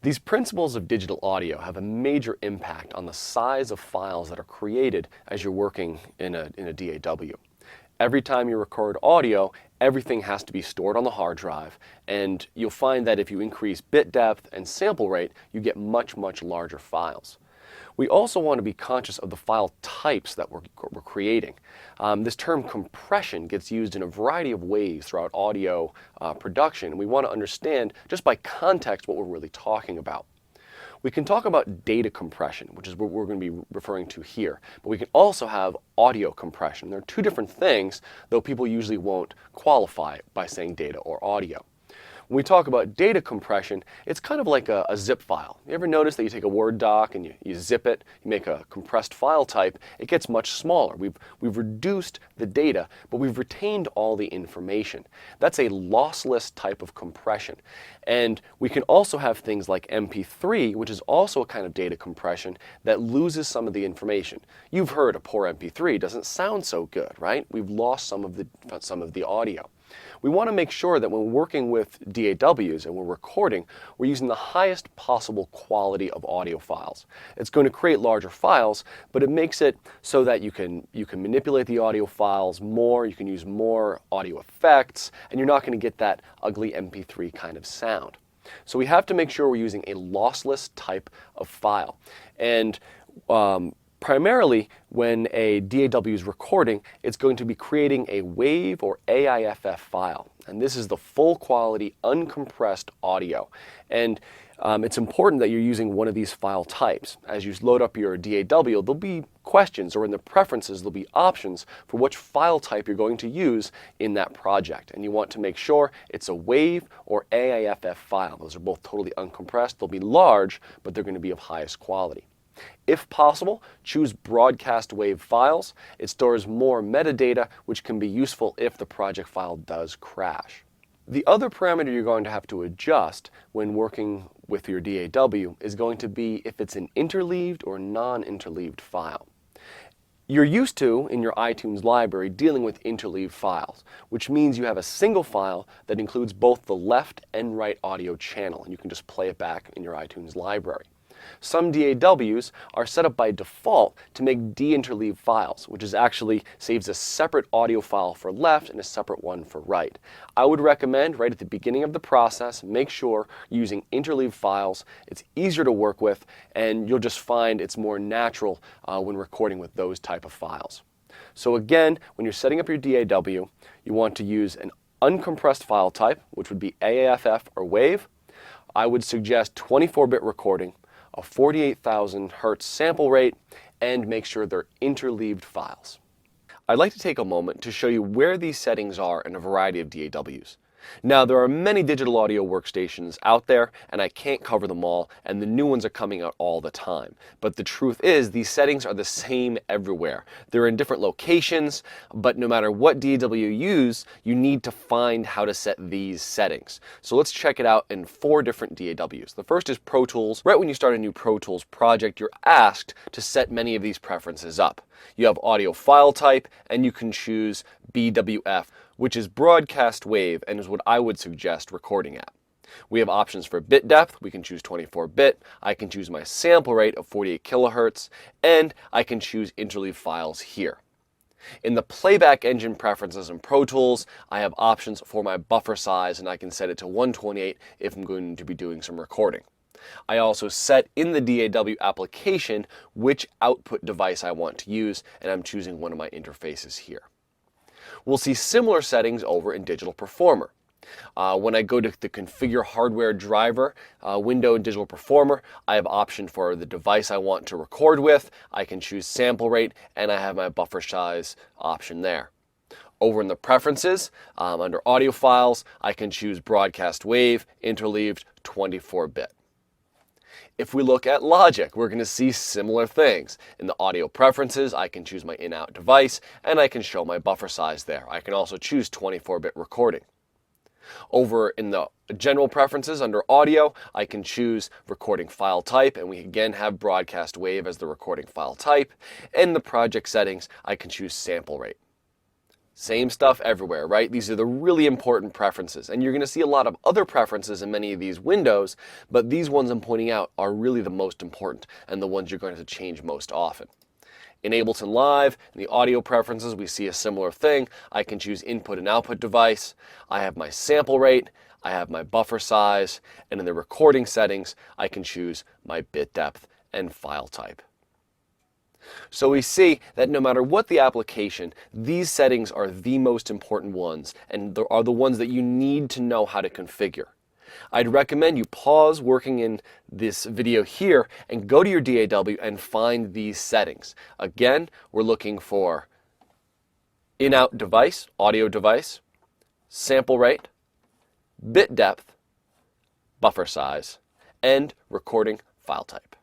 These principles of digital audio have a major impact on the size of files that are created as you're working in a DAW. Every time you record audio, everything has to be stored on the hard drive, and you'll find that if you increase bit depth and sample rate, you get much, much larger files. We also want to be conscious of the file types that we're creating. This term compression gets used in a variety of ways throughout audio production, and we want to understand just by context what we're really talking about. We can talk about data compression, which is what we're going to be referring to here, but we can also have audio compression. They're two different things, though people usually won't qualify by saying data or audio. When we talk about data compression, it's kind of like a zip file. You ever notice that you take a Word doc and you zip it, you make a compressed file type, it gets much smaller. We've reduced the data, but we've retained all the information. That's a lossless type of compression. And we can also have things like MP3, which is also a kind of data compression that loses some of the information. You've heard a poor MP3 doesn't sound so good, right? We've lost some of the audio. We want to make sure that when we're working with DAWs and we're recording, we're using the highest possible quality of audio files. It's going to create larger files, but it makes it so that you can manipulate the audio files more, you can use more audio effects, and you're not going to get that ugly MP3 kind of sound. So we have to make sure we're using a lossless type of file. And primarily, when a DAW is recording, it's going to be creating a WAV or AIFF file. And this is the full quality, uncompressed audio. And it's important that you're using one of these file types. As you load up your DAW, there'll be questions, or in the preferences, there'll be options for which file type you're going to use in that project. And you want to make sure it's a WAV or AIFF file. Those are both totally uncompressed. They'll be large, but they're going to be of highest quality. If possible, choose broadcast WAV files. It stores more metadata, which can be useful if the project file does crash. The other parameter you're going to have to adjust when working with your DAW is going to be if it's an interleaved or non-interleaved file. You're used to, in your iTunes library, dealing with interleaved files, which means you have a single file that includes both the left and right audio channel, and you can just play it back in your iTunes library. Some DAWs are set up by default to make deinterleaved files, which actually saves a separate audio file for left and a separate one for right. I would recommend right at the beginning of the process, make sure you're using interleaved files. It's easier to work with, and you'll just find it's more natural when recording with those type of files. So again, when you're setting up your DAW, you want to use an uncompressed file type, which would be AIFF or WAV. I would suggest 24-bit recording, a 48,000 hertz sample rate, and make sure they're interleaved files. I'd like to take a moment to show you where these settings are in a variety of DAWs. Now, there are many digital audio workstations out there, and I can't cover them all, and the new ones are coming out all the time. But the truth is, these settings are the same everywhere. They're in different locations, but no matter what DAW you use, you need to find how to set these settings. So let's check it out in 4 different DAWs. The first is Pro Tools. Right when you start a new Pro Tools project, you're asked to set many of these preferences up. You have audio file type, and you can choose BWF, which is broadcast wave and is what I would suggest recording at. We have options for bit depth. We can choose 24-bit. I can choose my sample rate of 48 kilohertz, and I can choose interleave files here. In the playback engine preferences in Pro Tools, I have options for my buffer size, and I can set it to 128 if I'm going to be doing some recording. I also set in the DAW application which output device I want to use, and I'm choosing one of my interfaces here. We'll see similar settings over in Digital Performer. When I go to the Configure Hardware Driver window in Digital Performer, I have option for the device I want to record with. I can choose sample rate, and I have my buffer size option there. Over in the Preferences, under Audio Files, I can choose Broadcast Wave, Interleaved, 24-bit. If we look at Logic, we're going to see similar things. In the audio preferences, I can choose my in-out device, and I can show my buffer size there. I can also choose 24-bit recording. Over in the general preferences under audio, I can choose recording file type, and we again have broadcast wave as the recording file type. In the project settings, I can choose sample rate. Same stuff everywhere, right? These are the really important preferences. And you're going to see a lot of other preferences in many of these windows, but these ones I'm pointing out are really the most important and the ones you're going to change most often. In Ableton Live, in the audio preferences, we see a similar thing. I can choose input and output device. I have my sample rate. I have my buffer size. And in the recording settings, I can choose my bit depth and file type. So we see that no matter what the application, these settings are the most important ones and are the ones that you need to know how to configure. I'd recommend you pause working in this video here and go to your DAW and find these settings. Again, we're looking for in-out device, audio device, sample rate, bit depth, buffer size, and recording file type.